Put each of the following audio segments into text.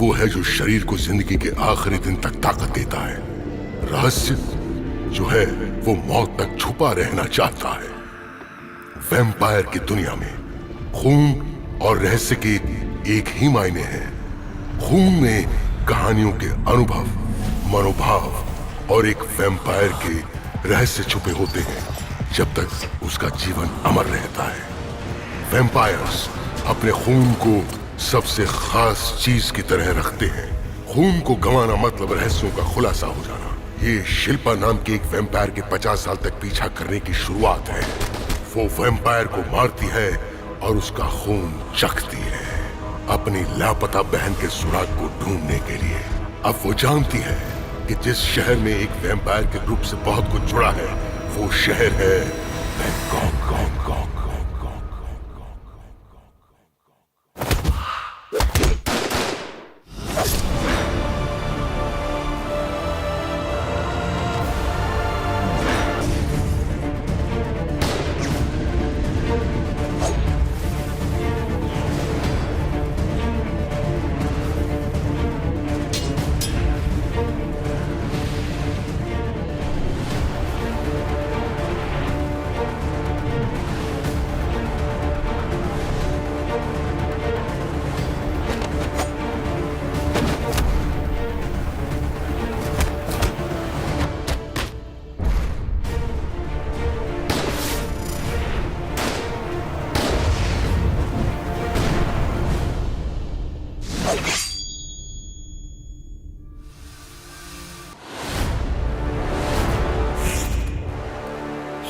वो है जो शरीर को जिंदगी के आखिरी दिन तक ताकत देता है। रहस्य जो है वो मौत तक छुपा रहना चाहता है। वैम्पायर की दुनिया में खून और रहस्य के एक ही मायने हैं। खून में कहानियों के अनुभव, मनोभाव और एक वैम्पायर के रहस्य छुपे होते हैं जब तक उसका जीवन अमर रहता है। वैम्पायर्स अपने खून को सबसे खास चीज की तरह रखते हैं। खून को गंवाना मतलब रहस्यों का खुलासा हो जाना। ये शिल्पा नाम की एक वैम्पायर के 50 साल तक पीछा करने की शुरुआत है। वो वैम्पायर को मारती है और उसका खून चखती है अपनी लापता बहन के सुराग को ढूंढने के लिए। अब वो जानती है कि जिस शहर में एक वैम्पायर के ग्रुप से बहुत कुछ जुड़ा है वो शहर है बैंकॉक।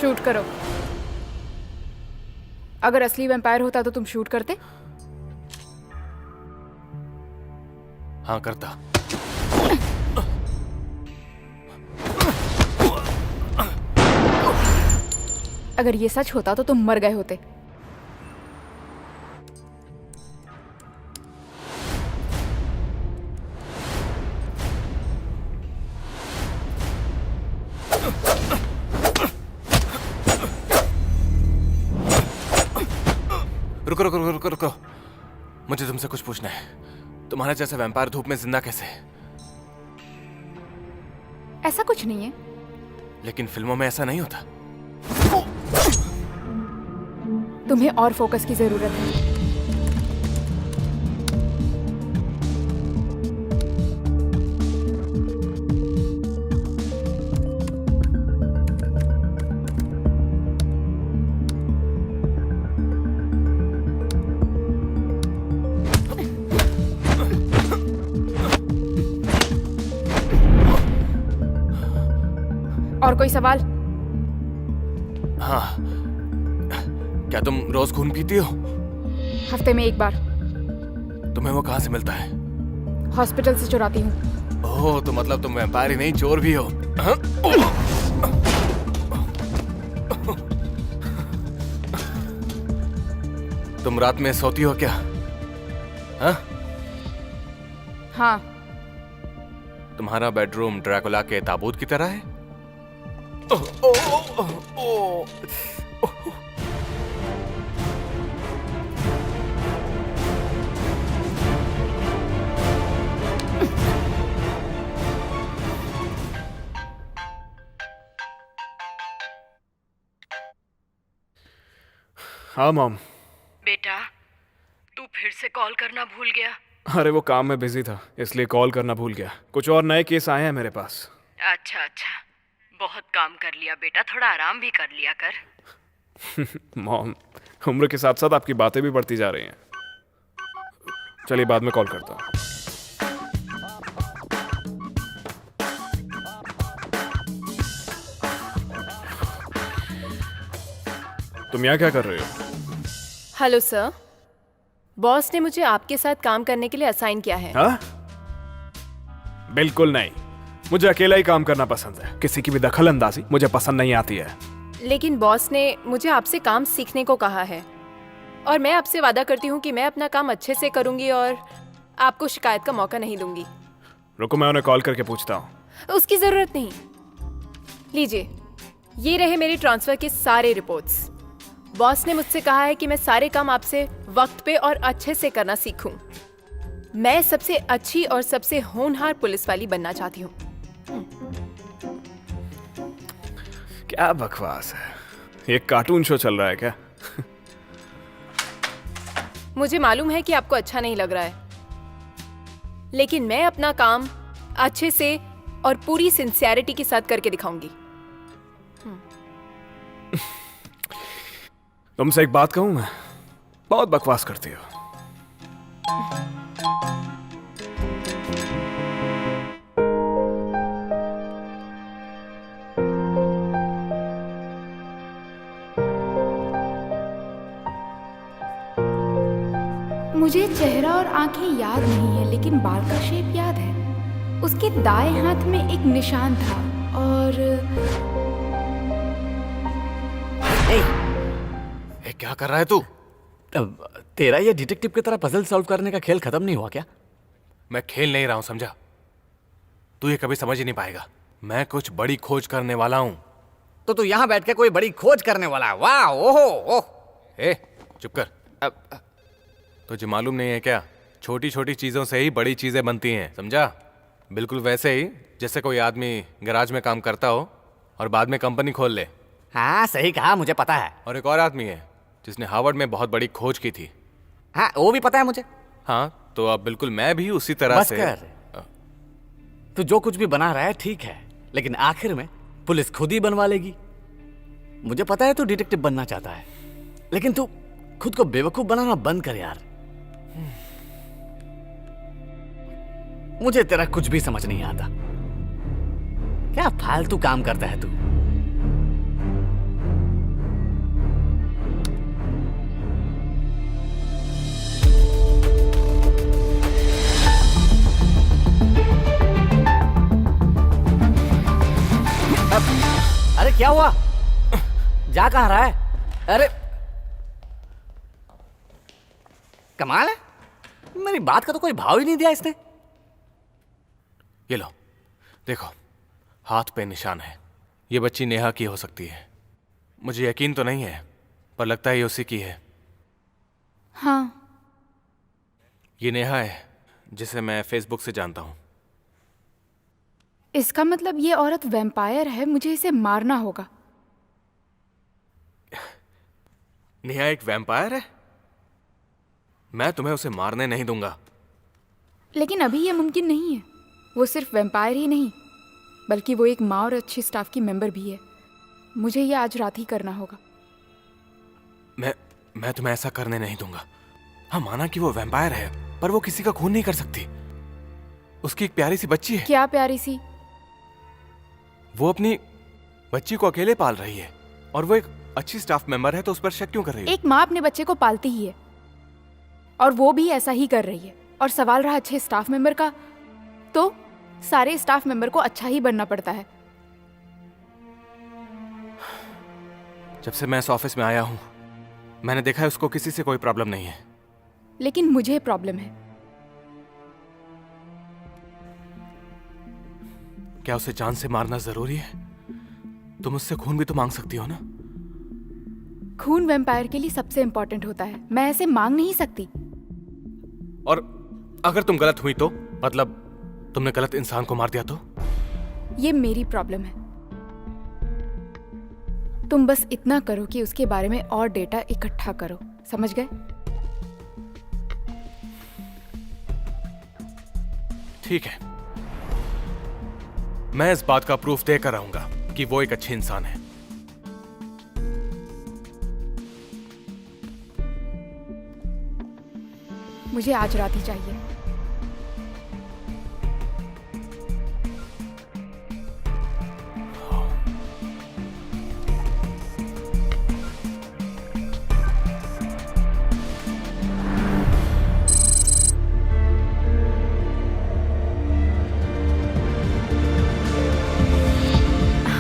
शूट करो। अगर असली वैम्पायर होता तो तुम शूट करते? हाँ करता। अगर ये सच होता तो तुम मर गए होते। रुको रुको रुको रुको रुको, मुझे तुमसे कुछ पूछना है। तुम्हारे जैसे वैम्पायर धूप में जिंदा कैसे है? ऐसा कुछ नहीं है। लेकिन फिल्मों में ऐसा नहीं होता। तुम्हें और फोकस की जरूरत है। और कोई सवाल? हाँ, क्या तुम रोज खून पीती हो? हफ्ते में एक बार। तुम्हें वो कहाँ से मिलता है? हॉस्पिटल से चुराती हूँ। ओह, तो मतलब तुम वैम्पायर ही नहीं चोर भी हो। हाँ? तुम रात में सोती हो क्या? हाँ? हाँ। तुम्हारा बेडरूम ड्रैकुला के ताबूत की तरह है? हाँ मॉम। बेटा, तू फिर से कॉल करना भूल गया? अरे वो काम में बिजी था इसलिए कॉल करना भूल गया। कुछ और नए केस आए हैं मेरे पास। अच्छा अच्छा, बहुत काम कर लिया बेटा, थोड़ा आराम भी कर लिया कर। मॉम, उम्र के साथ साथ आपकी बातें भी बढ़ती जा रही हैं। चलिए बाद में कॉल करता हूँ। तुम यहाँ क्या कर रहे हो? हेलो सर, बॉस ने मुझे आपके साथ काम करने के लिए असाइन किया है। हाँ? बिल्कुल नहीं, मुझे अकेला ही काम करना पसंद है। किसी की भी दखल अंदाजी मुझे पसंद नहीं आती है। लेकिन बॉस ने मुझे आपसे काम सीखने को कहा है और मैं आपसे वादा करती हूँ कि मैं अपना काम अच्छे से करूंगी और आपको शिकायत का मौका नहीं दूंगी। रुको, मैं उन्हें कॉल करके पूछता हूँ। उसकी जरूरत नहीं। लीजिए, ये रहे मेरी ट्रांसफर के सारे रिपोर्ट्स। बॉस ने मुझसे कहा है कि मैं सारे काम आपसे वक्त पे और अच्छे से करना सीखूं। मैं सबसे अच्छी और सबसे होनहार पुलिस वाली बनना चाहती हूँ। क्या बकवास है, ये कार्टून शो चल रहा है क्या? मुझे मालूम है कि आपको अच्छा नहीं लग रहा है, लेकिन मैं अपना काम अच्छे से और पूरी सिंसियरिटी के साथ करके दिखाऊंगी। तुमसे एक बात कहूं मैं, बहुत बकवास करती हो। मुझे चेहरा और आंखें याद नहीं है, लेकिन बाल का शेप याद है। उसके दाएं हाथ में एक निशान था और क्या कर रहा है तू? तेरा ये डिटेक्टिव की तरह पजल सॉल्व करने का खेल खत्म नहीं हुआ क्या? मैं खेल नहीं रहा हूं, समझा? तू ये कभी समझ ही नहीं पाएगा। मैं कुछ बड़ी खोज करने वाला हूं। तो तू यहाँ बैठ के कोई बड़ी खोज करने वाला है? वाह, ओहो, ओह। ए, चुप कर। तुझे मालूम नहीं है क्या, छोटी छोटी चीजों से ही बड़ी चीजें बनती हैं, समझा? बिल्कुल वैसे ही जैसे कोई आदमी गैराज में काम करता हो और बाद में कंपनी खोल ले। हाँ, सही कहा, मुझे पता है। और एक और आदमी है जिसने हार्वर्ड में बहुत बड़ी खोज की थी। हाँ, वो भी पता है मुझे। हाँ, तो अब बिल्कुल मैं भी उसी तरह बस से कर। तू जो कुछ भी बना रहा है ठीक है, लेकिन आखिर में पुलिस खुद ही बनवा लेगी। मुझे पता है तू डिटेक्टिव बनना चाहता है, लेकिन तू खुद को बेवकूफ बनाना बंद कर यार। मुझे तेरा कुछ भी समझ नहीं आता। क्या फालतू काम करता है तू? अरे क्या हुआ? जा कहाँ रहा है? अरे कमाल है, मेरी बात का तो कोई भाव ही नहीं दिया इसने। ये लो, देखो, हाथ पे निशान है। ये बच्ची नेहा की हो सकती है। मुझे यकीन तो नहीं है, पर लगता है ये उसी की है। हाँ, ये नेहा है जिसे मैं फेसबुक से जानता हूँ। इसका मतलब ये औरत वैम्पायर है। मुझे इसे मारना होगा। नेहा एक वैम्पायर है? मैं तुम्हें उसे मारने नहीं दूंगा। लेकिन अभी ये मुमकिन नहीं है। वो सिर्फ वैम्पायर ही नहीं, बल्कि वो एक माँ और अच्छी स्टाफ की मेंबर भी है। मुझे ये आज रात ही करना होगा। मैं तुम्हें ऐसा करने नहीं दूंगा। हाँ, माना कि वो वैम्पायर है, पर वो किसी का खून नहीं कर सकती। उसकी एक प्यारी सी बच्ची है। क्या प्यारी सी? वो अपनी बच्ची को अकेले पाल रही है, और वो एक अच्छी स्टाफ मेंबर है, तो उस पर शक क्यों कर रही है? एक माँ अपने बच्चे को पालती ही है, और वो भी ऐसा ही कर रही है। और सवाल रहा अच्छे स्टाफ मेंबर का, तो सारे स्टाफ मेंबर को अच्छा ही बनना पड़ता है। जब से मैं इस ऑफिस में आया हूं, मैंने देखा है उसको किसी से कोई प्रॉब्लम नहीं है। लेकिन मुझे प्रॉब्लम है। क्या उसे जान से मारना जरूरी है? तुम उससे खून भी तो मांग सकती हो ना? खून वैम्पायर के लिए सबसे इंपॉर्टेंट होता है। मैं ऐसे मांग नहीं सकती। और अगर तुम गलत हुई तो, मतलब तुमने गलत इंसान को मार दिया तो? ये मेरी प्रॉब्लम है। तुम बस इतना करो कि उसके बारे में और डेटा इकट्ठा करो, समझ गए? ठीक है, मैं इस बात का प्रूफ देकर रहूंगा कि वो एक अच्छी इंसान है। मुझे आज रात ही चाहिए।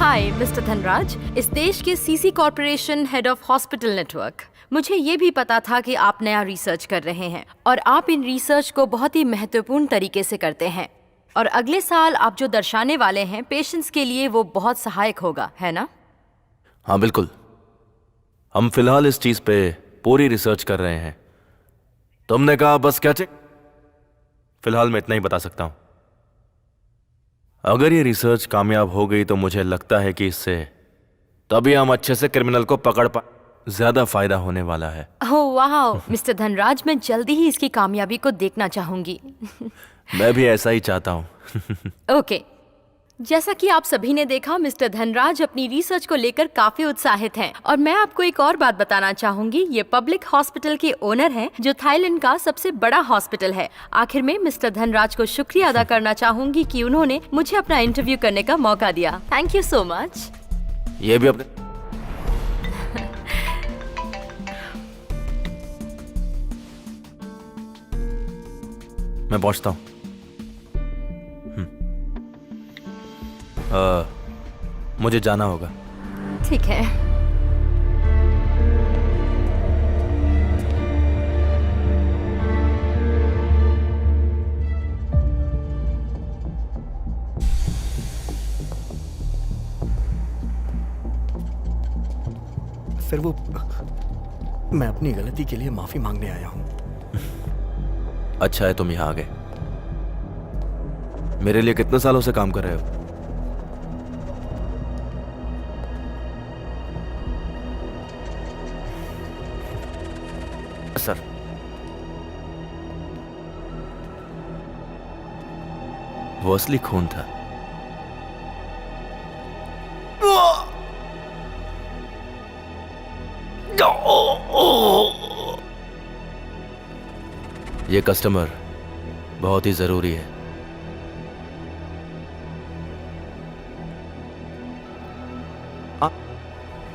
हाय मिस्टर धनराज, इस देश के CC corporation head of hospital network. मुझे ये भी पता था कि आप नया रिसर्च कर रहे हैं और आप इन रिसर्च को बहुत ही महत्वपूर्ण तरीके से करते हैं, और अगले साल आप जो दर्शाने वाले हैं पेशेंट्स के लिए वो बहुत सहायक होगा, है ना? हाँ बिल्कुल, हम फिलहाल इस चीज पे पूरी रिसर्च कर रहे हैं। तुमने कहा बस क्या चेक? फिलहाल मैं इतना ही बता सकता हूं। अगर ये रिसर्च कामयाब हो गई तो मुझे लगता है कि इससे तभी हम अच्छे से क्रिमिनल को पकड़ पा, ज्यादा फायदा होने वाला है। ओह वाह मिस्टर धनराज, मैं जल्दी ही इसकी कामयाबी को देखना चाहूंगी। मैं भी ऐसा ही चाहता हूं। ओके, जैसा कि आप सभी ने देखा, मिस्टर धनराज अपनी रिसर्च को लेकर काफी उत्साहित हैं। और मैं आपको एक और बात बताना चाहूंगी, ये पब्लिक हॉस्पिटल के ओनर हैं, जो थाईलैंड का सबसे बड़ा हॉस्पिटल है। आखिर में मिस्टर धनराज को शुक्रिया अदा करना चाहूंगी कि उन्होंने मुझे अपना इंटरव्यू करने का मौका दिया। Thank you so much. ये भी अपने मैं पहुंचता हूं। मुझे जाना होगा। ठीक है। सर वो मैं अपनी गलती के लिए माफी मांगने आया हूं। अच्छा है तुम यहाँ आ गए। मेरे लिए कितने सालों से काम कर रहे हो? सर, वो असली खून था। ये कस्टमर बहुत ही जरूरी है।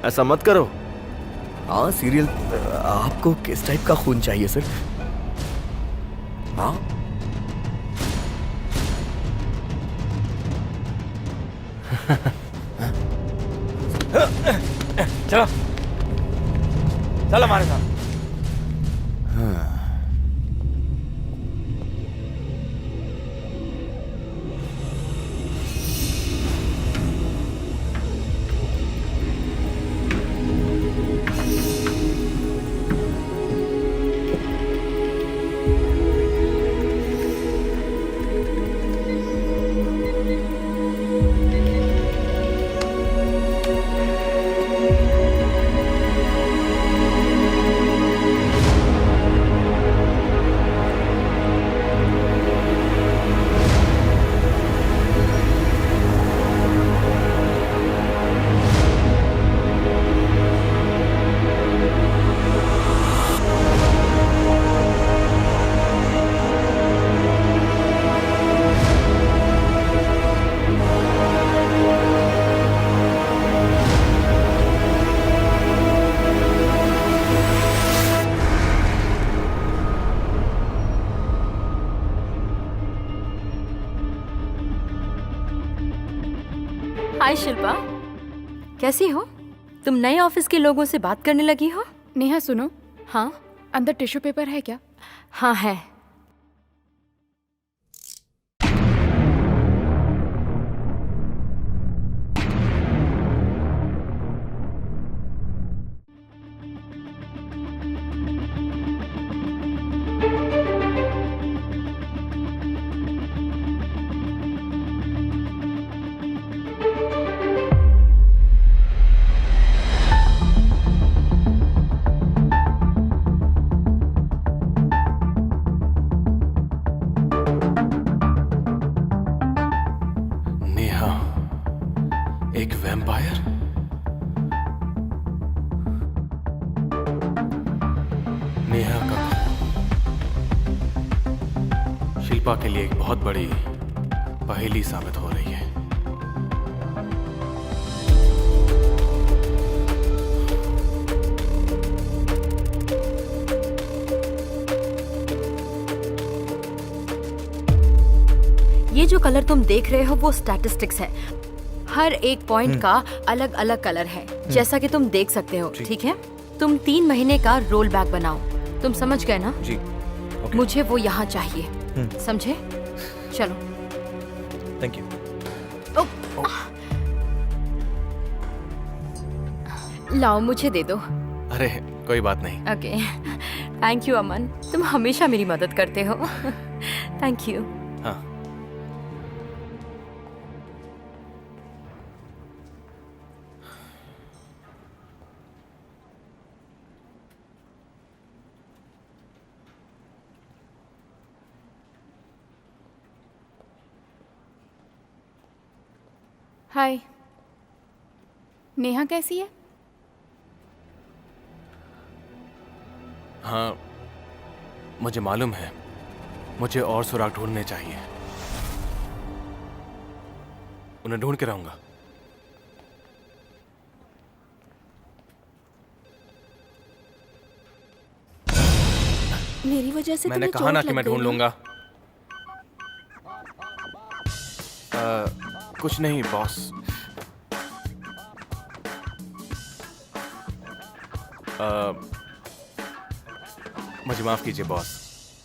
ऐसा मत करो। हाँ सीरियल, आपको किस टाइप का खून चाहिए सर? हाँ चलो चल हमारे साथ। हाय शिल्पा, कैसी हो? तुम नए ऑफिस के लोगों से बात करने लगी हो? नेहा सुनो, हाँ अंदर टिश्यू पेपर है क्या? हाँ है। एक वैम्पायर? नेहा का शिल्पा के लिए एक बहुत बड़ी पहेली साबित हो रही है। ये जो कलर तुम देख रहे हो वो स्टैटिस्टिक्स है। हर एक पॉइंट का अलग अलग कलर है, जैसा कि तुम देख सकते हो। ठीक है, तुम 3 महीने का रोल बैक बनाओ। तुम समझ गए ना? जी। मुझे वो यहाँ चाहिए, समझे? चलो। Thank you. लाओ, मुझे दे दो। अरे कोई बात नहीं। ओके, थैंक यू अमन, तुम हमेशा मेरी मदद करते हो। Thank you. हाँ। हाय, नेहा कैसी है? हाँ, मुझे मालूम है, मुझे और सुराग ढूंढने चाहिए। उन्हें ढूंढ के रहूंगा। मेरी वजह से मैंने तुम्हें कहा ना चोट कि मैं लग गई ढूंढ ना? लूंगा। कुछ नहीं बॉस। मुझे माफ कीजिए बॉस,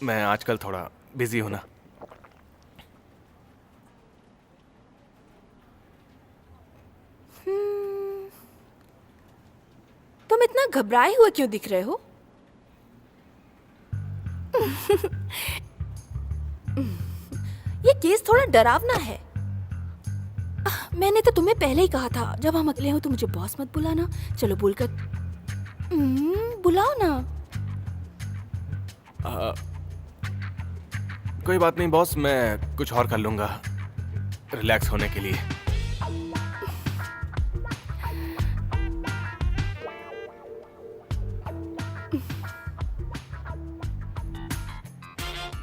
मैं आजकल थोड़ा बिजी हूं ना। तुम इतना घबराए हुए क्यों दिख रहे हो? ये केस थोड़ा डरावना है। मैंने तो तुम्हें पहले ही कहा था, जब हम अकेले हो तो मुझे बॉस मत बुलाना। चलो बोलकर बुलाओ ना। कोई बात नहीं बॉस, मैं कुछ और कर लूंगा रिलैक्स होने के लिए।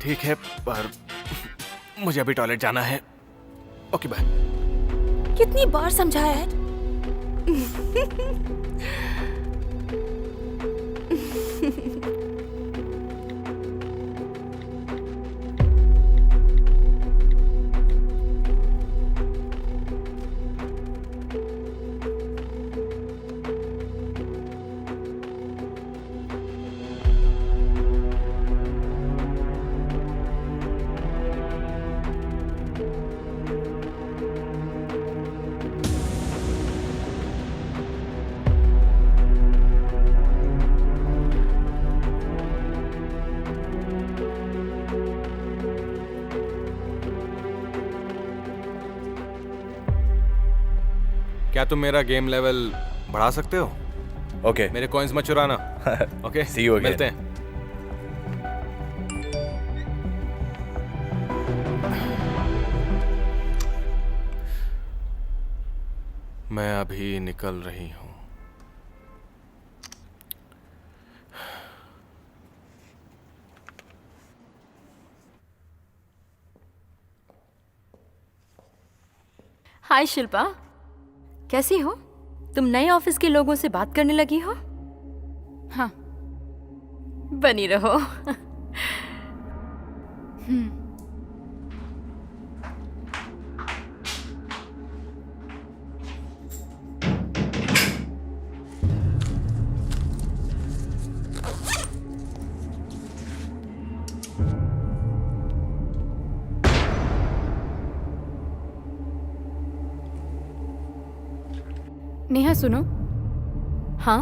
ठीक है, पर मुझे अभी टॉयलेट जाना है। Okay bye. कितनी बार समझाया है? क्या तुम मेरा गेम लेवल बढ़ा सकते हो? ओके, मेरे कॉइन्स मत चुराना। Okay, See you again. मिलते हैं। मैं अभी निकल रही हूँ। हाय शिल्पा, कैसी हो? तुम नए ऑफिस के लोगों से बात करने लगी हो? हाँ। बनी रहो। नेहा सुनो, हाँ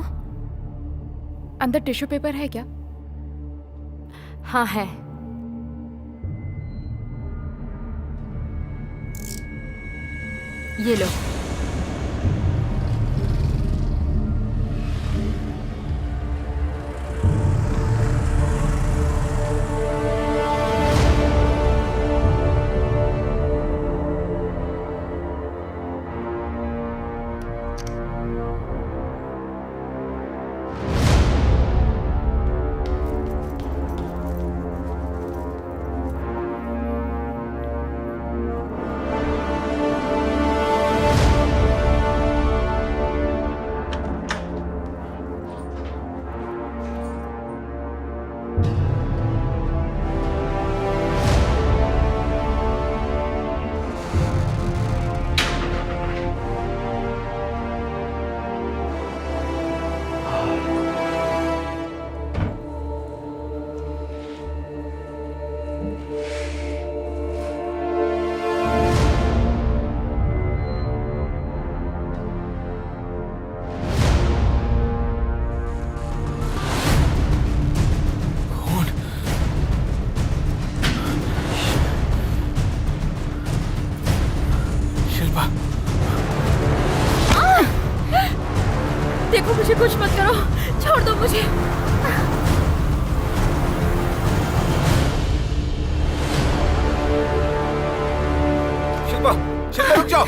अंदर टिश्यू पेपर है क्या? हाँ है। ये लो। शिल्पा, देखो मुझे कुछ मत करो, छोड़ दो मुझे। शिल्पा, शिल्पा रुक जाओ।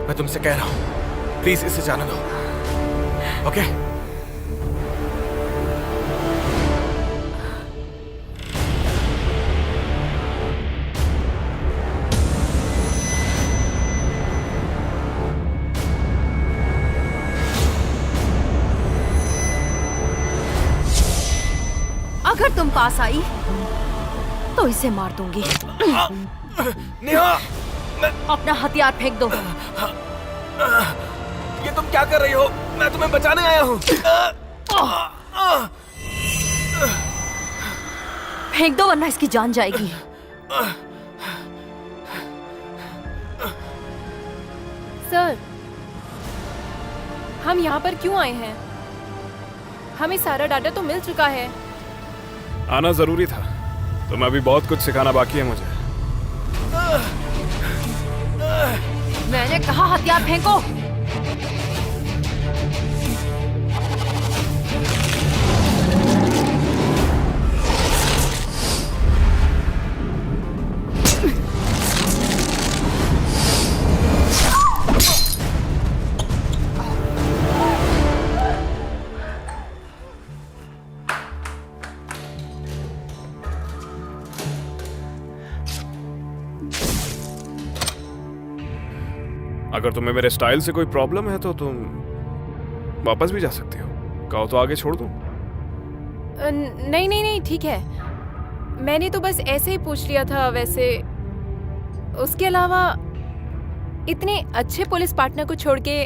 मैं तुमसे कह रहा हूं, प्लीज इसे जाने दो, ओके? अगर तुम पास आई तो इसे मार दूंगी। नेहा, अपना हथियार फेंक दो। ये तुम क्या कर रही हो? मैं तुम्हें बचाने आया हूँ। फेंक दो वरना इसकी जान जाएगी। सर, हम यहाँ पर क्यों आए हैं? हमें सारा डाटा तो मिल चुका है। आना जरूरी था, तुम्हें अभी बहुत कुछ सिखाना बाकी है मुझे। मैंने कहा हथियार फेंको। अगर तुम्हें मेरे स्टाइल से कोई प्रॉब्लम है तो तुम वापस भी जा सकती हो। कहो तो आगे छोड़ दूं? नहीं नहीं नहीं, ठीक है। मैंने तो बस ऐसे ही पूछ लिया था। वैसे उसके अलावा इतने अच्छे पुलिस पार्टनर को छोड़ के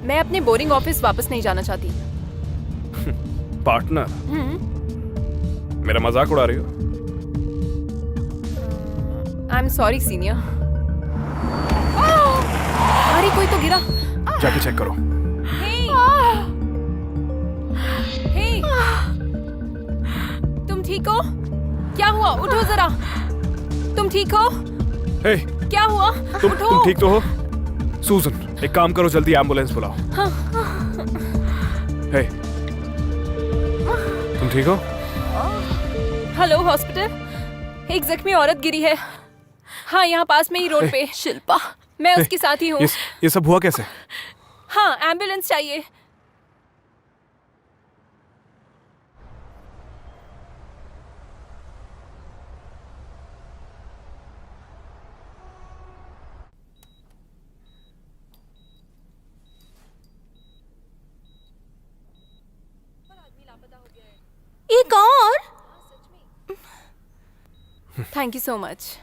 मैं अपने बोरिंग ऑफिस वापस नहीं जाना चाहती। पार्टनर? मेरा मजाक उड़ा रही हो? I am sorry senior. अरे कोई तो गिरा। जाके चेक करो। हे, तुम ठीक हो? क्या हुआ? उठो जरा। तुम ठीक हो? हे, क्या हुआ? उठो। तुम ठीक तो हो? सूजन, एक काम करो, जल्दी एम्बुलेंस बुलाओ। हे, तुम ठीक हो? Hello hospital. एक जख्मी औरत गिरी है। हाँ, यहाँ पास में ही रोड पे। शिल्पा, मैं उसके साथ ही हूँ। ये सब हुआ कैसे? हाँ, एम्बुलेंस चाहिए। एक और? Thank you so much.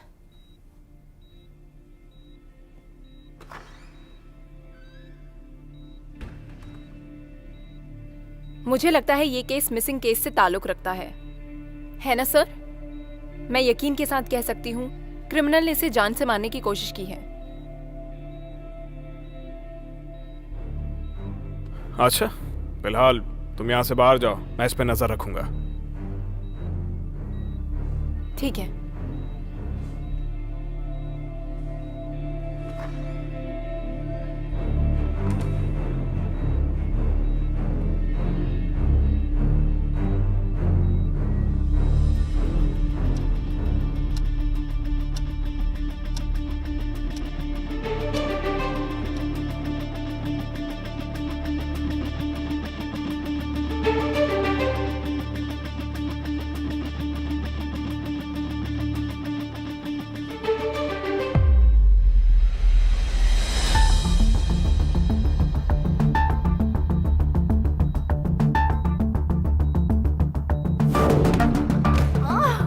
मुझे लगता है ये केस मिसिंग केस से ताल्लुक रखता है ना सर? मैं यकीन के साथ कह सकती हूँ क्रिमिनल ने इसे जान से मारने की कोशिश की है। अच्छा, फिलहाल तुम यहाँ से बाहर जाओ, मैं इस पे नजर रखूंगा। ठीक है।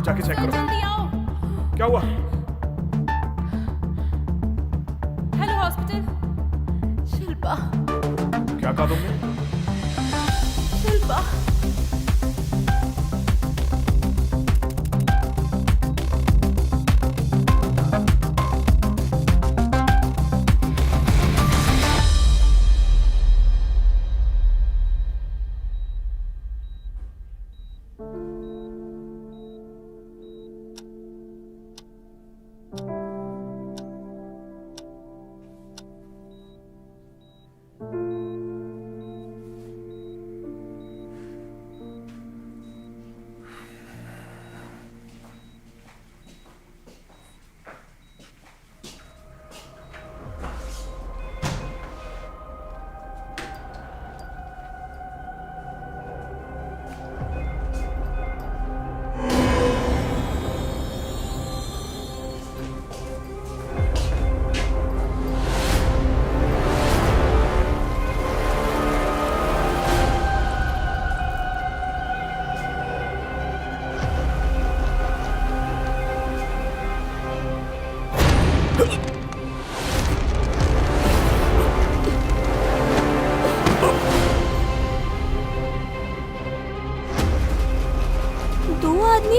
जाके चेक करो। जल्दी आओ। क्या हुआ? Hello hospital. शिल्पा, क्या कहा तुमने? शिल्पा।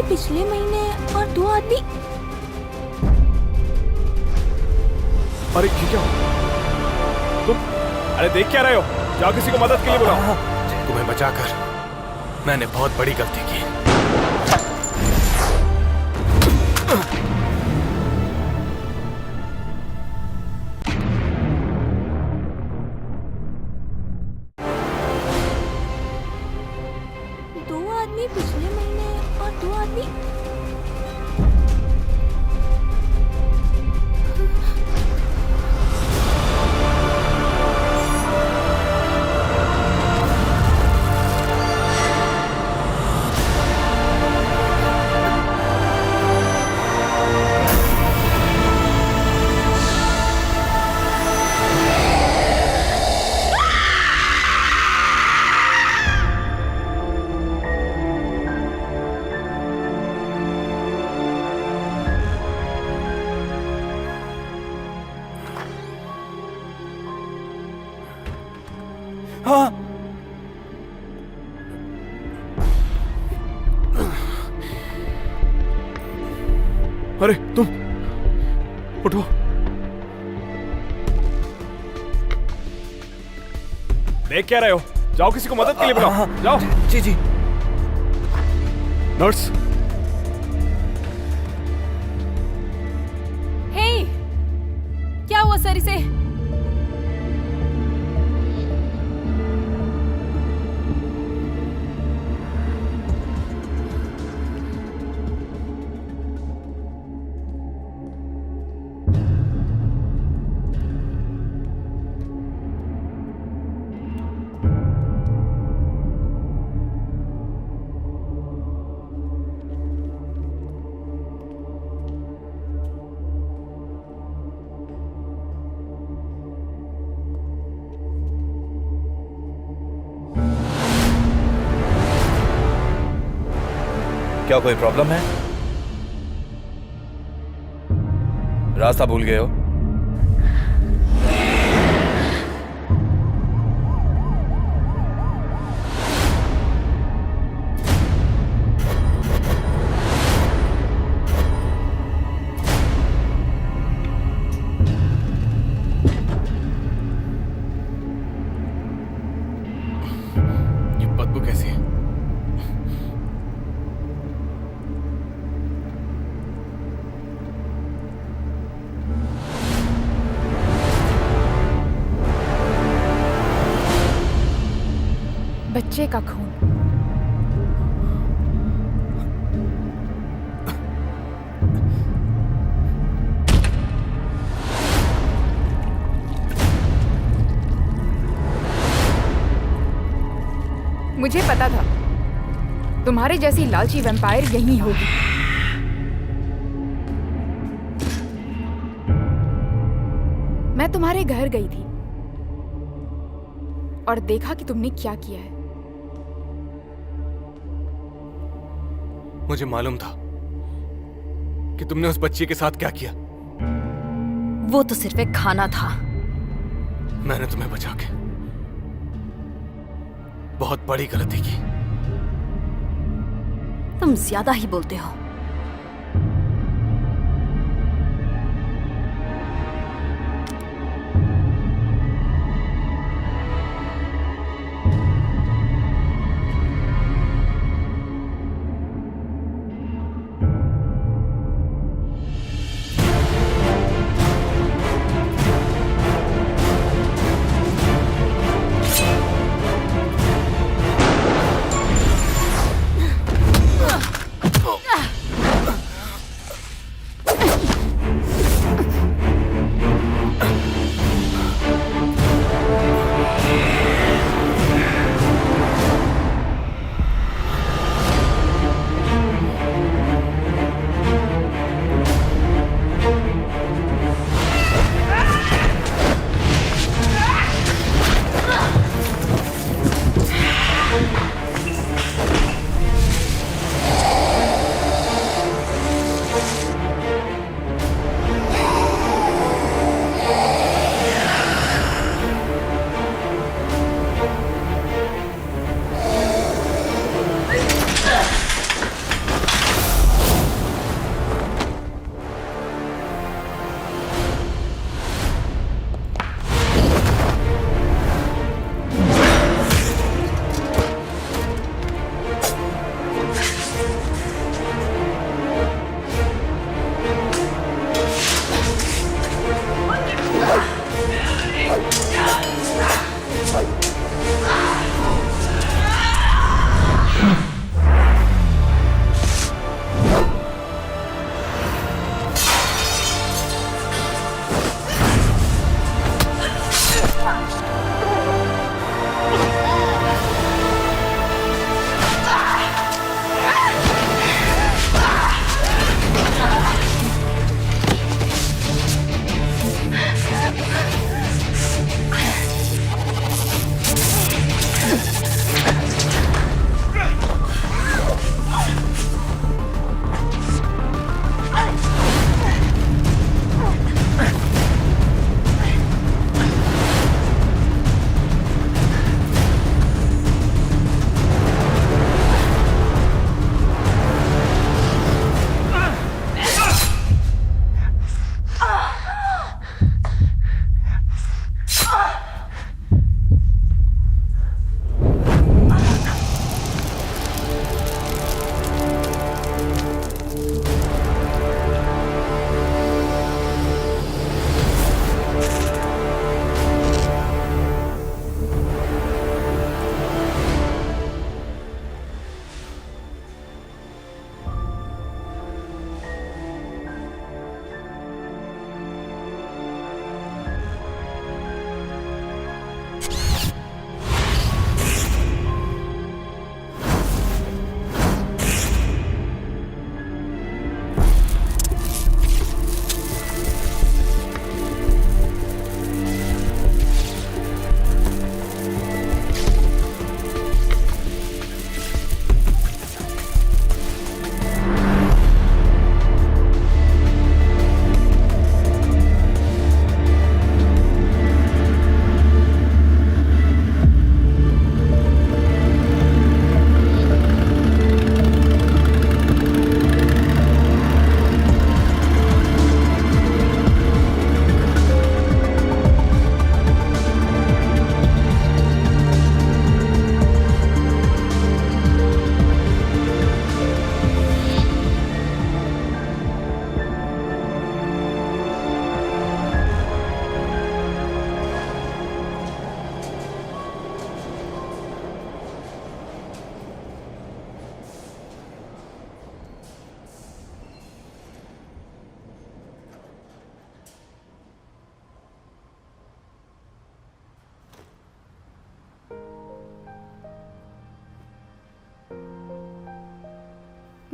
पिछले महीने और 2 आदमी। अरे ये क्या तुम? अरे देख क्या रहे हो? जाओ किसी को मदद के लिए बुलाओ। तुम्हें बचाकर मैंने बहुत बड़ी गलती की। पिछले महीने और 2 आदमी। हाँ। अरे तुम उठो। देख क्या रहे हो? जाओ किसी को मदद के लिए बुलाओ। जाओ। जी जी। नर्स। हे, क्या हुआ सर इसे? क्या कोई प्रॉब्लम है? रास्ता भूल गए हो? ये बदबू कैसी है? बच्चे का खून। मुझे पता था तुम्हारे जैसी लालची वैम्पायर यहीं होगी। मैं तुम्हारे घर गई थी और देखा कि तुमने क्या किया है। मुझे मालूम था कि तुमने उस बच्ची के साथ क्या किया। वो तो सिर्फ एक खाना था। मैंने तुम्हें बचा के बहुत बड़ी गलती की। तुम ज्यादा ही बोलते हो।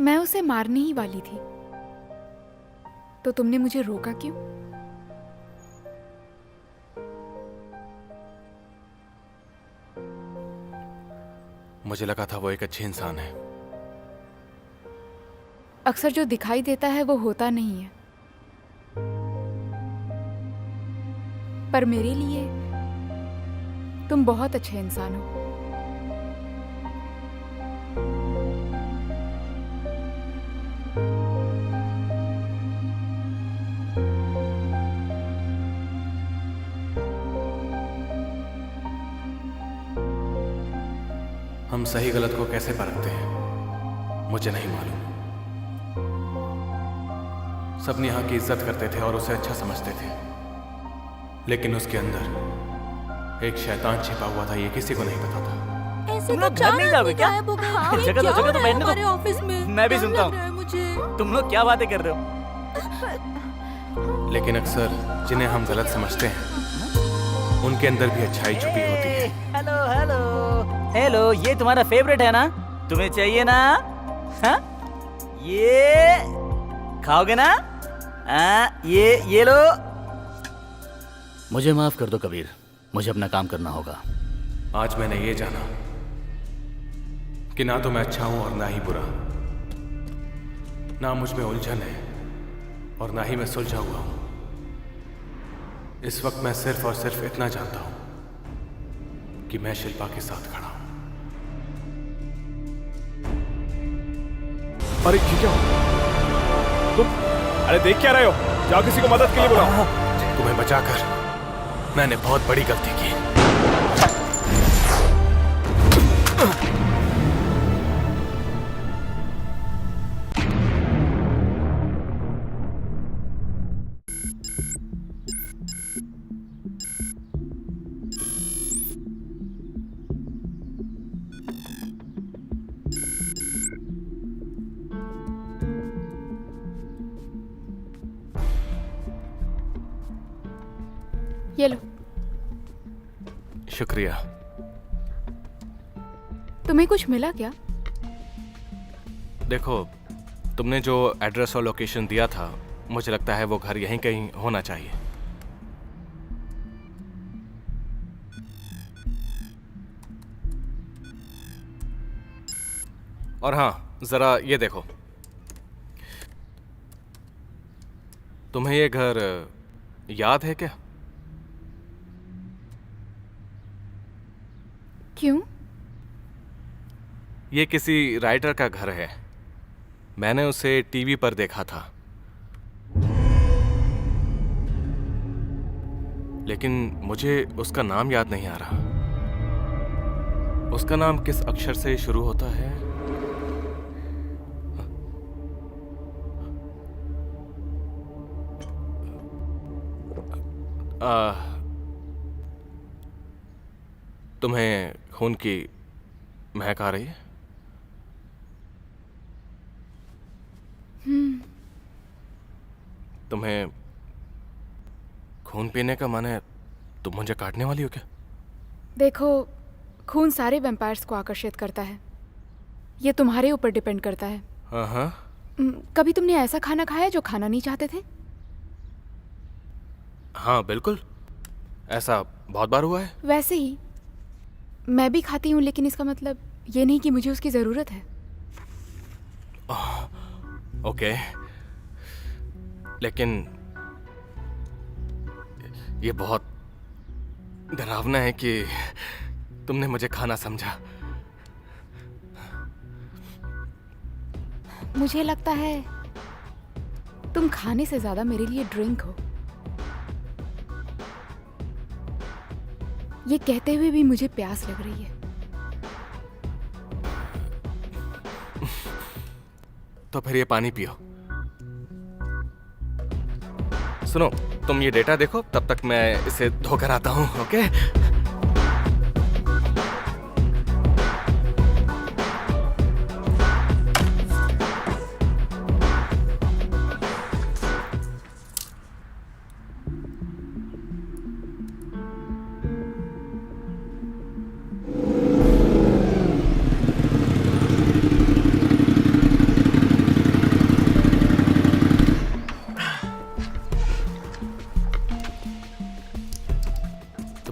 मैं उसे मारने ही वाली थी, तो तुमने मुझे रोका क्यों? मुझे लगा था वो एक अच्छी इंसान है। अक्सर जो दिखाई देता है वो होता नहीं है, पर मेरे लिए तुम बहुत अच्छे इंसान हो। हम सही गलत को कैसे परखते हैं मुझे नहीं मालूम। सबने यहाँ की इज्जत करते थे और उसे अच्छा समझते थे, लेकिन उसके अंदर एक शैतान छिपा हुआ था, ये किसी को नहीं पता था। ऐसे तुम लोग घर नहीं जाओगे क्या? जगह तो जगह तो बैठने हमारे ऑफिस में मैं भी डर सुनता लग रहा है मुझे। तुम लोग क्या बातें कर रहे हो? लेकिन अक्सर जिन्हें हम गलत समझते हैं उनके अंदर भी अच्छाई छुपी होती है। हेलो हेलो हेलो, ये तुम्हारा फेवरेट है ना? तुम्हें चाहिए ना? हाँ? ये खाओगे ना? ये लो। मुझे माफ कर दो कबीर, मुझे अपना काम करना होगा। आज मैंने ये जाना कि ना तो मैं अच्छा हूं और ना ही बुरा, ना मुझ में उलझन है और ना ही मैं सुलझा हुआ हूं। इस वक्त मैं सिर्फ और सिर्फ इतना जानता हूं कि मैं शिल्पा के साथ खड़ा हूं। अरे ये क्या? तुम अरे देख क्या रहे हो? जाओ किसी को मदद के लिए बुलाओ। तुम्हें बचाकर मैंने बहुत बड़ी गलती की। ये लो। शुक्रिया। तुम्हें कुछ मिला क्या? देखो, तुमने जो एड्रेस और लोकेशन दिया था, मुझे लगता है वो घर यहीं कहीं होना चाहिए। और हाँ, जरा ये देखो, तुम्हें ये घर याद है क्या? क्यों? ये किसी राइटर का घर है। मैंने उसे टीवी पर देखा था, लेकिन मुझे उसका नाम याद नहीं आ रहा। उसका नाम किस अक्षर से शुरू होता है? तुम्हें खून की महक आ रही है? तुम्हें खून पीने का मन है? तुम मुझे काटने वाली हो क्या? देखो, खून सारे वैम्पायर्स को आकर्षित करता है। ये तुम्हारे ऊपर डिपेंड करता है। हाँ। कभी तुमने ऐसा खाना खाया जो खाना नहीं चाहते थे? हाँ बिल्कुल, ऐसा बहुत बार हुआ है। वैसे ही मैं भी खाती हूँ, लेकिन इसका मतलब ये नहीं कि मुझे उसकी जरूरत है। ओके, लेकिन ये बहुत डरावना है कि तुमने मुझे खाना समझा। मुझे लगता है तुम खाने से ज्यादा मेरे लिए ड्रिंक हो। ये कहते हुए भी मुझे प्यास लग रही है। तो फिर ये पानी पियो। सुनो, तुम ये डेटा देखो, तब तक मैं इसे धोकर आता हूँ। ओके?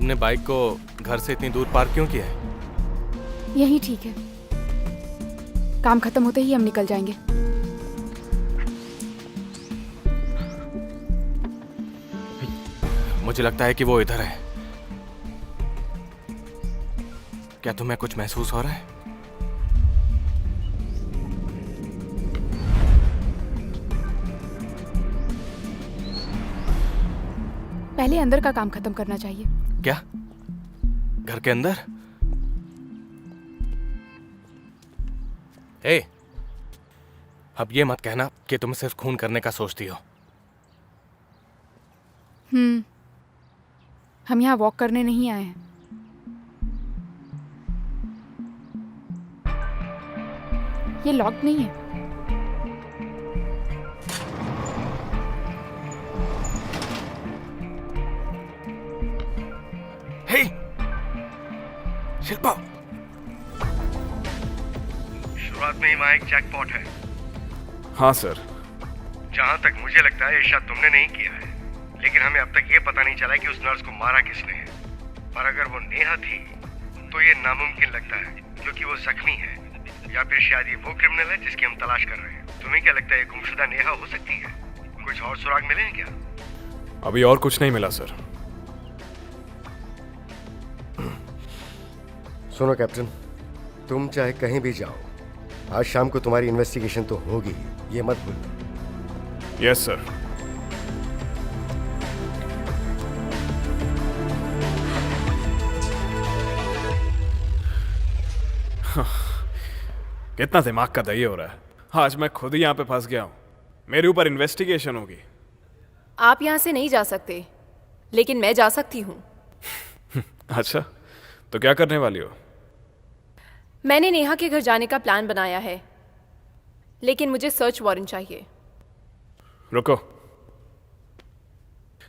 तुमने बाइक को घर से इतनी दूर पार्क क्यों किया है? यही ठीक है, काम खत्म होते ही हम निकल जाएंगे। मुझे लगता है कि वो इधर है। क्या तुम्हें कुछ महसूस हो रहा है? पहले अंदर का काम खत्म करना चाहिए। क्या? घर के अंदर? ए, अब ये मत कहना कि तुम सिर्फ खून करने का सोचती हो। हम यहाँ वॉक करने नहीं आए हैं। ये लॉक्ड नहीं है। हे, शिल्पा। शुरुआत में ही वहाँ एक जैकपॉट है। हाँ सर। जहाँ तक मुझे लगता है ये शायद तुमने नहीं किया है, लेकिन हमें अब तक ये पता नहीं चला कि उस नर्स को मारा किसने है। पर अगर वो नेहा थी तो ये नामुमकिन लगता है, क्योंकि वो जख्मी है, या फिर शायद ये वो क्रिमिनल है जिसकी हम तलाश कर रहे हैं। तुम्हें क्या लगता है ये गुमशुदा नेहा हो सकती है? कुछ और सुराग मिले हैं क्या? अभी और कुछ नहीं मिला सर। सुनो कैप्टन, तुम चाहे कहीं भी जाओ, आज शाम को तुम्हारी इन्वेस्टिगेशन तो होगी, ये मत भूलना। Yes sir. कितना दिमाग का दही हो रहा है। आज मैं खुद ही यहाँ पे फंस गया हूँ। मेरे ऊपर इन्वेस्टिगेशन होगी। आप यहाँ से नहीं जा सकते, लेकिन मैं जा सकती हूँ। अच्छा, तो क्या करने वाली हो? मैंने नेहा के घर जाने का प्लान बनाया है, लेकिन मुझे सर्च वारंट चाहिए। रुको,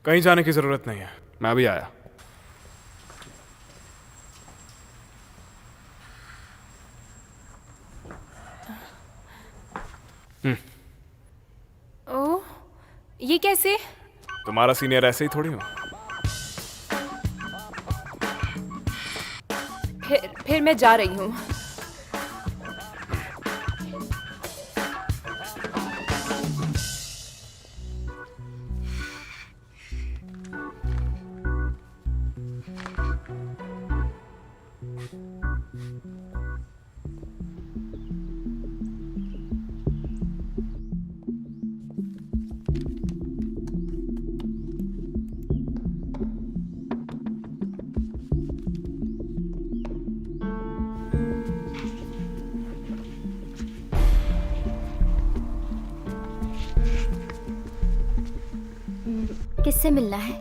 कहीं जाने की जरूरत नहीं है, मैं अभी आया। ओह, ये कैसे? तुम्हारा सीनियर ऐसे ही थोड़ी हूँ। फिर मैं जा रही हूँ। किससे मिलना है?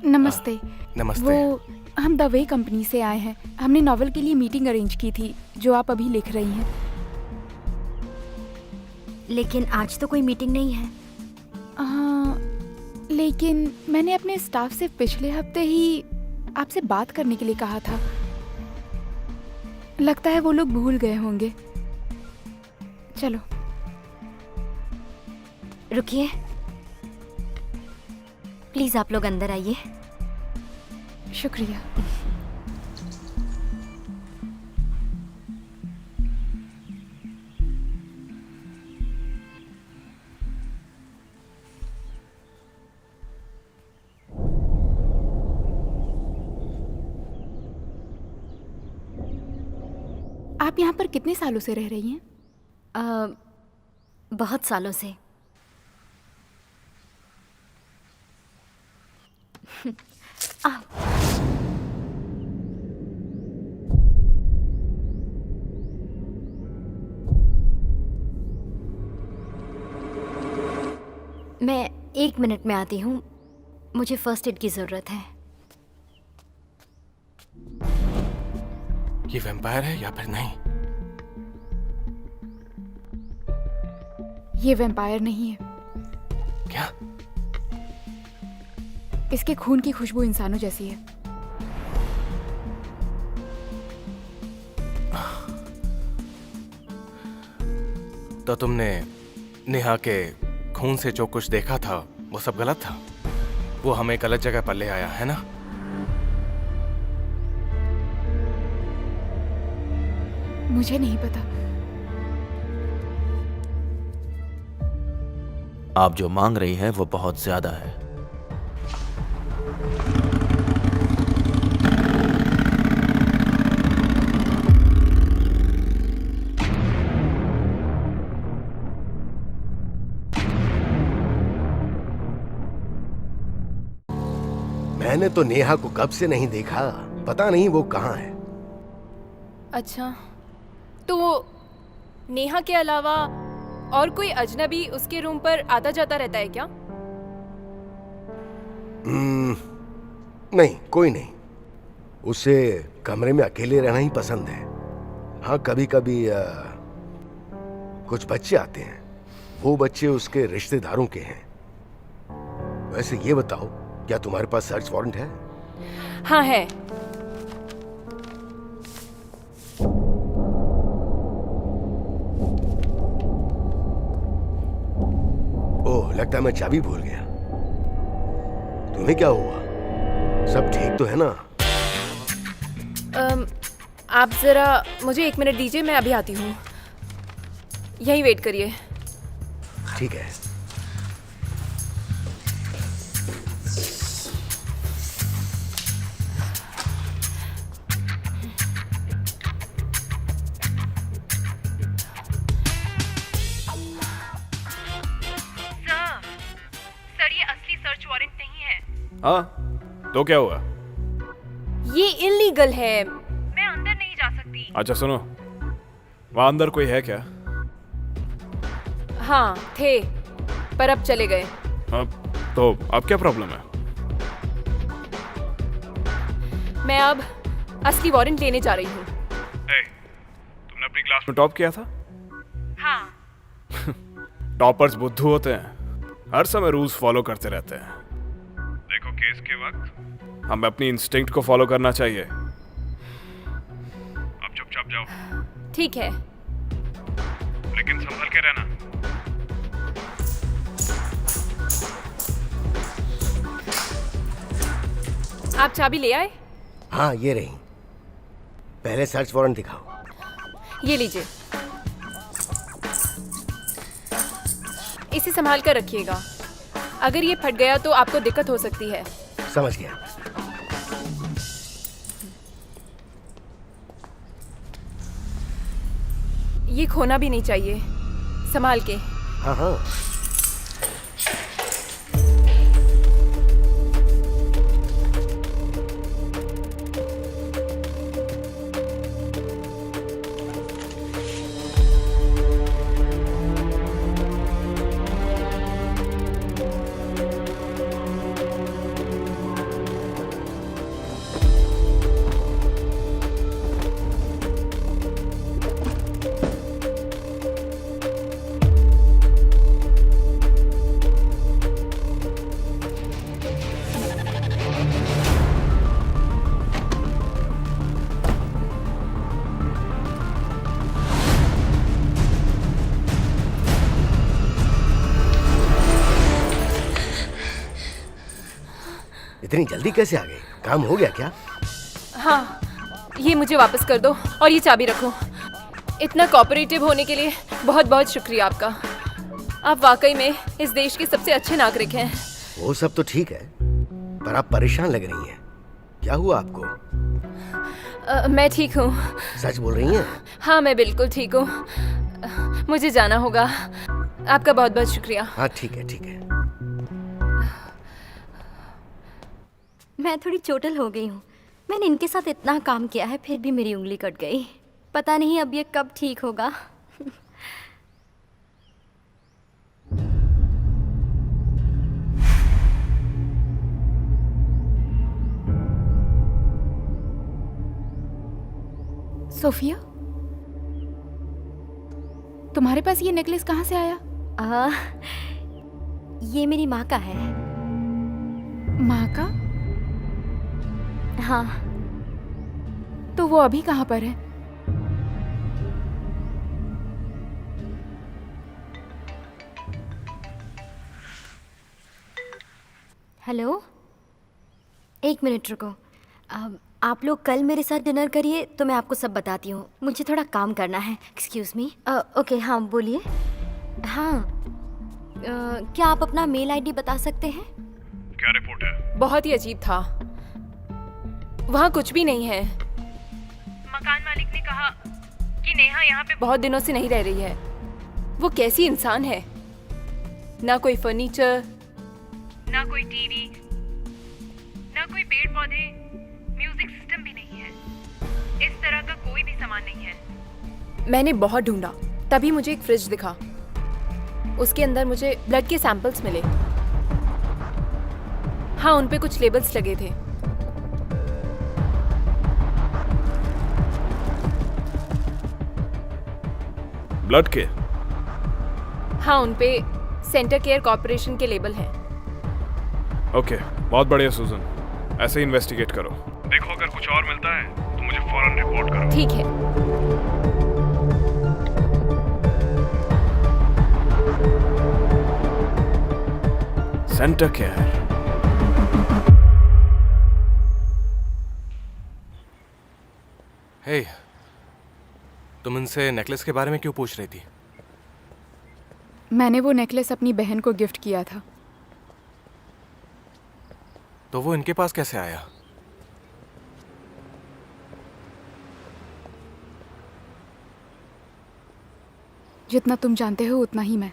नमस्ते। नमस्ते। वो हम द वे कंपनी से आए हैं। हमने नॉवेल के लिए मीटिंग अरेंज की थी, जो आप अभी लिख रही हैं। लेकिन आज तो कोई मीटिंग नहीं है। हाँ, लेकिन मैंने अपने स्टाफ से पिछले हफ्ते ही आपसे बात करने के लिए कहा था। लगता है वो लोग भूल गए होंगे। चलो। रुकिए, प्लीज आप लोग अंदर आइए। शुक्रिया। आप यहाँ पर कितने सालों से रह रही हैं? बहुत सालों से। मैं 1 मिनट में आती हूँ, मुझे फर्स्ट एड की जरूरत है। ये वैम्पायर है या फिर नहीं? ये वैम्पायर नहीं है। क्या? इसके खून की खुशबू इंसानों जैसी है। तो तुमने नेहा के खून से जो कुछ देखा था वो सब गलत था? वो हमें गलत जगह पर ले आया है ना? मुझे नहीं पता। आप जो मांग रही हैं वो बहुत ज्यादा है। मैंने तो नेहा को कब से नहीं देखा, पता नहीं वो कहाँ है। अच्छा, तो नेहा के अलावा और कोई अजनबी उसके रूम पर आता जाता रहता है क्या? नहीं, कोई नहीं। उसे कमरे में अकेले रहना ही पसंद है। हाँ, कभी कभी कुछ बच्चे आते हैं। वो बच्चे उसके रिश्तेदारों के हैं। वैसे ये बताओ, क्या तुम्हारे पास सर्च वारंट है? हाँ है। ओह, लगता है मैं चाबी भूल गया। तुम्हें क्या हुआ? सब ठीक तो है ना? आप जरा मुझे 1 मिनट दीजिए, मैं अभी आती हूँ। यहीं वेट करिए। ठीक है। सर, ये असली सर्च वारंट नहीं है। हाँ, तो क्या हुआ? ये इलीगल है। मैं अंदर नहीं जा सकती। अच्छा सुनो, वहां अंदर कोई है क्या? हाँ थे, पर अब चले गए। तो अब क्या प्रॉब्लम है? मैं अब असली वारंट लेने जा रही हूँ। तुमने अपनी क्लास में टॉप किया था? हाँ। टॉपर्स बुद्धू होते हैं, हर समय रूल्स फॉलो करते रहते हैं। देखो, केस के वक्त हमें अपनी इंस्टिंक्ट को फॉलो करना चाहिए। अब चुपचाप जाओ। ठीक है, लेकिन संभल के रहना। आप चाबी ले आए? हाँ, ये रही। पहले सर्च वारंट दिखाओ। ये लीजिए, इसे संभाल कर रखिएगा। अगर ये फट गया तो आपको दिक्कत हो सकती है। समझ गया। ये खोना भी नहीं चाहिए, संभाल के। हाँ हाँ। इतनी जल्दी कैसे आ गए? काम हो गया क्या? हाँ, ये मुझे वापस कर दो और ये चाबी रखो। इतना कोऑपरेटिव होने के लिए बहुत बहुत शुक्रिया आपका। आप वाकई में इस देश के सबसे अच्छे नागरिक हैं। वो सब तो ठीक है, पर आप परेशान लग रही हैं। क्या हुआ आपको? मैं ठीक हूँ। सच बोल रही हैं? हाँ, मैं बिल्कुल ठीक हूँ। मुझे जाना होगा। आपका बहुत बहुत शुक्रिया। हाँ ठीक है, ठीक है। मैं थोड़ी चोटिल हो गई हूँ। मैंने इनके साथ इतना काम किया है, फिर भी मेरी उंगली कट गई। पता नहीं अब ये कब ठीक होगा। सोफिया, तुम्हारे पास ये नेकलेस कहाँ से आया? ये मेरी माँ का है। माँ का? हाँ। तो वो अभी कहाँ पर है? हेलो, 1 मिनट रुको। आप लोग कल मेरे साथ डिनर करिए तो मैं आपको सब बताती हूँ। मुझे थोड़ा काम करना है। Excuse me. ओके, हाँ बोलिए। हाँ, क्या आप अपना मेल आईडी बता सकते हैं? क्या रिपोर्ट है? बहुत ही अजीब था। वहाँ कुछ भी नहीं है। मकान मालिक ने कहा कि नेहा यहाँ पे बहुत दिनों से नहीं रह रही है। वो कैसी इंसान है? ना कोई फर्नीचर, ना कोई टीवी, ना कोई पेड़ पौधे, म्यूजिक सिस्टम भी नहीं है। इस तरह का कोई भी सामान नहीं है। मैंने बहुत ढूंढा, तभी मुझे एक फ्रिज दिखा। उसके अंदर मुझे ब्लड के सैंपल्स मिले। हाँ, उन पे कुछ लेबल्स लगे थे। ब्लड के? हाँ, उन पे सेंटर केयर कॉर्पोरेशन के लेबल हैं। ओके, बहुत बढ़िया सुजन, ऐसे ही इन्वेस्टिगेट करो। देखो अगर कुछ और मिलता है तो मुझे फौरन रिपोर्ट करो। ठीक है। Centre care. हे, तुम इनसे नेकलेस के बारे में क्यों पूछ रही थी? मैंने वो नेकलेस अपनी बहन को गिफ्ट किया था। तो वो इनके पास कैसे आया? जितना तुम जानते हो उतना ही मैं।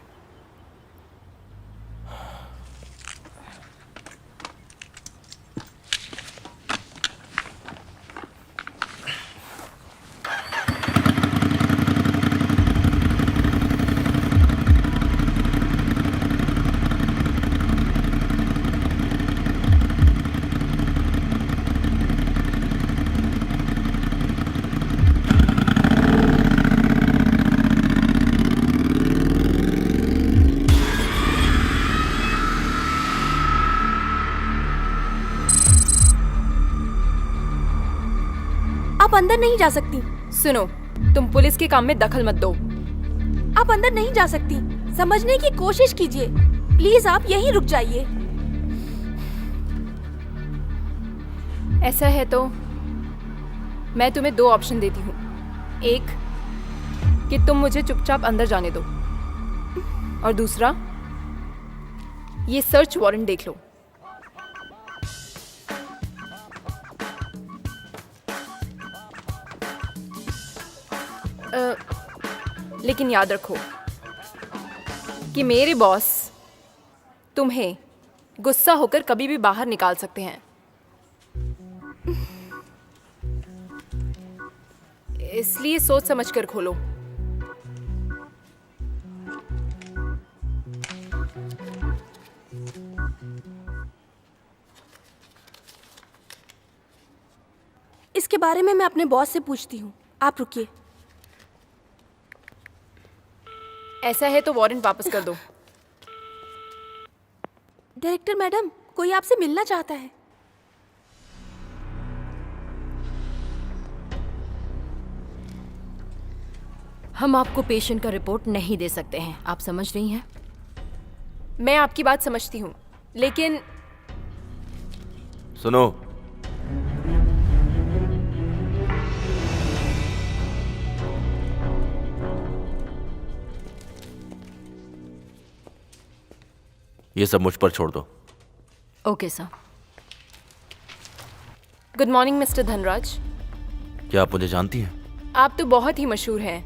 आप अंदर नहीं जा सकती। सुनो, तुम पुलिस के काम में दखल मत दो। आप अंदर नहीं जा सकती। समझने की कोशिश कीजिए। प्लीज आप यहीं रुक जाइए। ऐसा है तो मैं तुम्हें दो ऑप्शन देती हूँ। एक, कि तुम मुझे चुपचाप अंदर जाने दो, और दूसरा, ये सर्च वारंट देख लो। लेकिन याद रखो कि मेरे बॉस तुम्हें गुस्सा होकर कभी भी बाहर निकाल सकते हैं। इसलिए सोच समझ कर खोलो। इसके बारे में मैं अपने बॉस से पूछती हूँ। आप रुकिए। ऐसा है तो वारंट वापस कर दो। डायरेक्टर मैडम, कोई आपसे मिलना चाहता है। हम आपको पेशेंट का रिपोर्ट नहीं दे सकते हैं, आप समझ रही हैं? मैं आपकी बात समझती हूँ, लेकिन सुनो, ये सब मुझ पर छोड़ दो। Okay sir. Good morning mister Dhanraj. क्या आप मुझे जानती हैं? आप तो बहुत ही मशहूर हैं।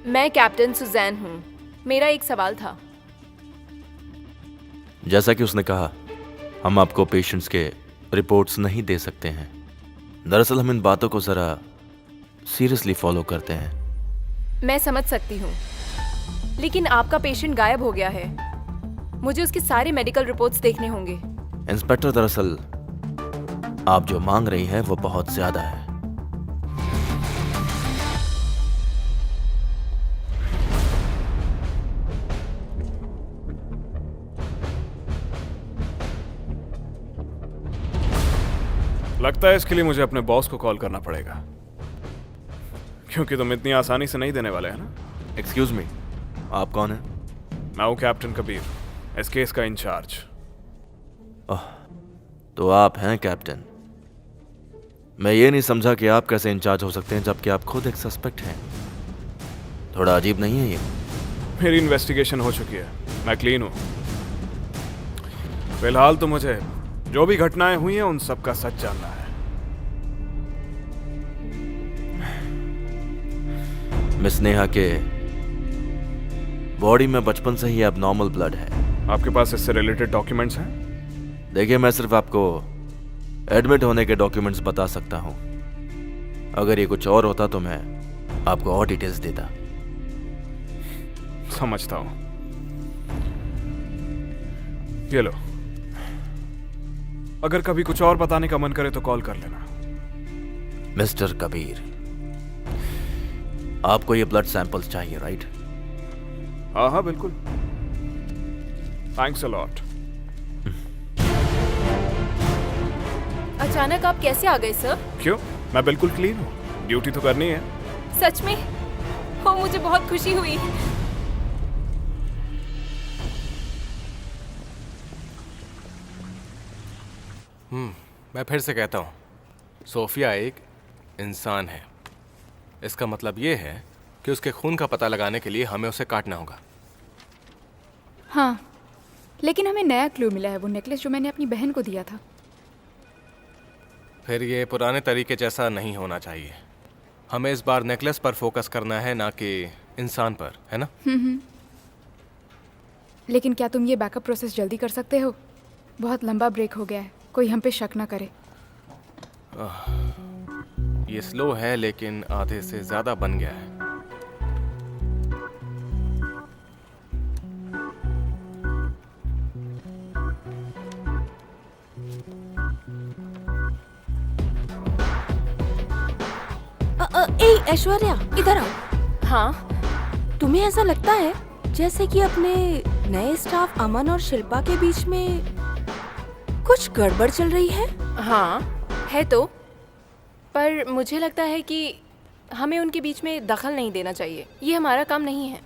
मैं कैप्टन सुजैन हूँ। मेरा एक सवाल था। जैसा कि उसने कहा, हम आपको पेशेंट्स के रिपोर्ट्स नहीं दे सकते हैं। दरअसल हम इन बातों को जरा सीरियसली फॉलो करते हैं। मैं समझ सकती हूँ, लेकिन आपका पेशेंट गायब हो गया है। मुझे उसके सारे मेडिकल रिपोर्ट्स देखने होंगे। इंस्पेक्टर, दरअसल आप जो मांग रही हैं वो बहुत ज्यादा है। लगता है इसके लिए मुझे अपने बॉस को कॉल करना पड़ेगा, क्योंकि तुम इतनी आसानी से नहीं देने वाले हैं ना। एक्सक्यूज मी, आप कौन हैं? मैं हूँ कैप्टन कबीर, इस केस का इंचार्ज। तो आप हैं कैप्टन। मैं ये नहीं समझा कि आप कैसे इंचार्ज हो सकते हैं जबकि आप खुद एक सस्पेक्ट हैं। थोड़ा अजीब नहीं है ये? मेरी इन्वेस्टिगेशन हो चुकी है, मैं क्लीन हूँ। फिलहाल तो मुझे जो भी घटनाएं हुई हैं उन सब का सच जानना है। मिस नेहा के बॉडी में बचपन से ही एबनॉर्मल ब्लड है। आपके पास इससे रिलेटेड डॉक्यूमेंट्स हैं? देखिए, मैं सिर्फ आपको एडमिट होने के डॉक्यूमेंट्स बता सकता हूं। अगर ये कुछ और होता तो मैं आपको और डिटेल्स देता। समझता हूं। ये लो, अगर कभी कुछ और बताने का मन करे तो कॉल कर लेना। मिस्टर कबीर, आपको ये ब्लड सैंपल्स चाहिए, राइट? हाँ हाँ बिल्कुल। Thanks a lot. अचानक आप कैसे आ गए सर? क्यों? मैं बिल्कुल क्लीन हूँ, ड्यूटी तो करनी है। सच में? हो, मुझे बहुत खुशी हुई। मैं फिर से कहता हूँ, सोफिया एक इंसान है। इसका मतलब ये है कि उसके खून का पता लगाने के लिए हमें उसे काटना होगा। हाँ, लेकिन हमें नया क्लू मिला है, वो नेकलेस जो मैंने अपनी बहन को दिया था। फिर ये पुराने तरीके जैसा नहीं होना चाहिए। हमें इस बार नेकलेस पर फोकस करना है, ना कि इंसान पर, है ना? लेकिन क्या तुम ये बैकअप प्रोसेस जल्दी कर सकते हो? बहुत लंबा ब्रेक हो गया है, कोई हम पे शक ना करे। ये स्लो है लेकिन आधे से ज्यादा बन गया है। ऐश्वर्या, इधर आओ। हाँ? तुम्हें ऐसा लगता है जैसे कि अपने नए स्टाफ अमन और शिल्पा के बीच में कुछ गड़बड़ चल रही है? हाँ है तो, पर मुझे लगता है कि हमें उनके बीच में दखल नहीं देना चाहिए। ये हमारा काम नहीं है।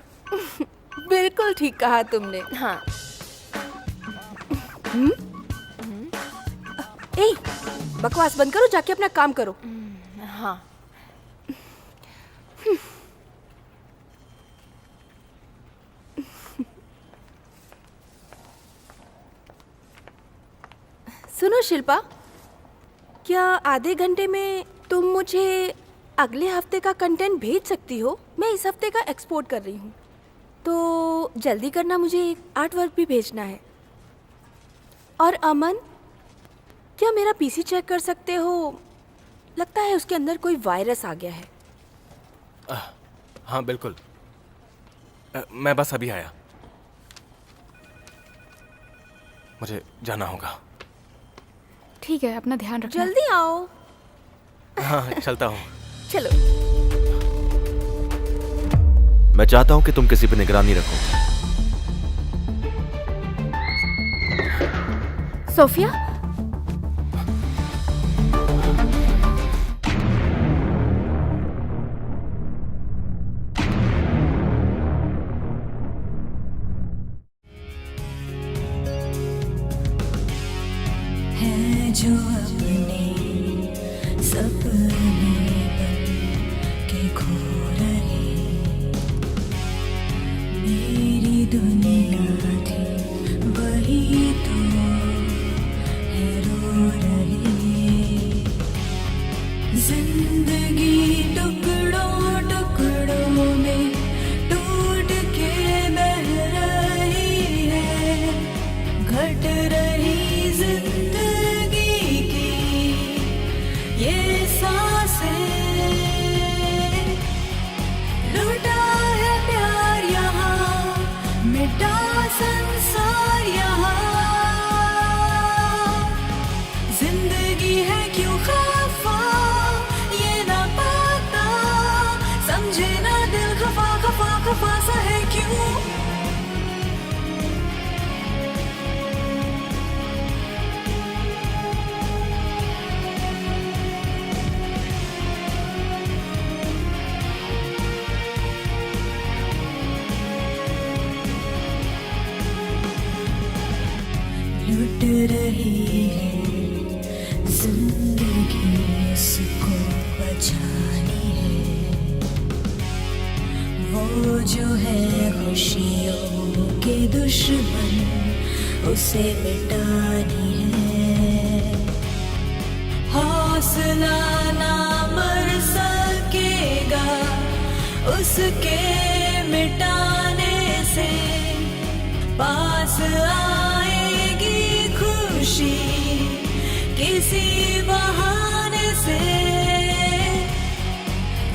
बिल्कुल ठीक कहा तुमने। हाँ। ए, बकवास बंद करो, जाके अपना काम करो। हाँ। सुनो शिल्पा, क्या आधे घंटे में तुम मुझे अगले हफ्ते का कंटेंट भेज सकती हो? मैं इस हफ्ते का एक्सपोर्ट कर रही हूँ, तो जल्दी करना, मुझे आर्ट वर्क भी भेजना है। और अमन, क्या मेरा पीसी चेक कर सकते हो? लगता है उसके अंदर कोई वायरस आ गया है। हाँ बिल्कुल, मैं बस अभी आया, मुझे जाना होगा। ठीक है, अपना ध्यान रखना। जल्दी आओ। हाँ चलता हूँ। चलो। मैं चाहता हूं कि तुम किसी पे निगरानी रखो। सोफिया, जो अपने सपने बन के खो रहे, मेरी दुनिया थी वही तो है रो रहे। जिंदगी टुकड़ों टुकड़ों में टूट के बह रही है, घट रही जिंदगी ये सांसें। लूटा है प्यार यहाँ, मिटा संसार यहाँ, जिंदगी है क्यों खफा, ये ना पता, समझे ना दिल खफा खफा खफा सा है क्यों। लुट रही है जिंदगी उसको बचानी है, वो जो है खुशियों के दुश्मन उसे मिटानी है। हौसला ना मर सकेगा उसके मिटाने से, पास आएगी खुशी किसी बहाने से।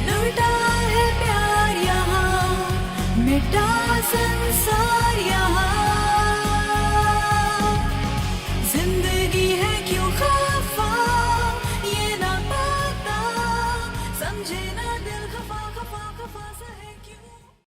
लुटा है प्यार यहाँ, मिटा संसार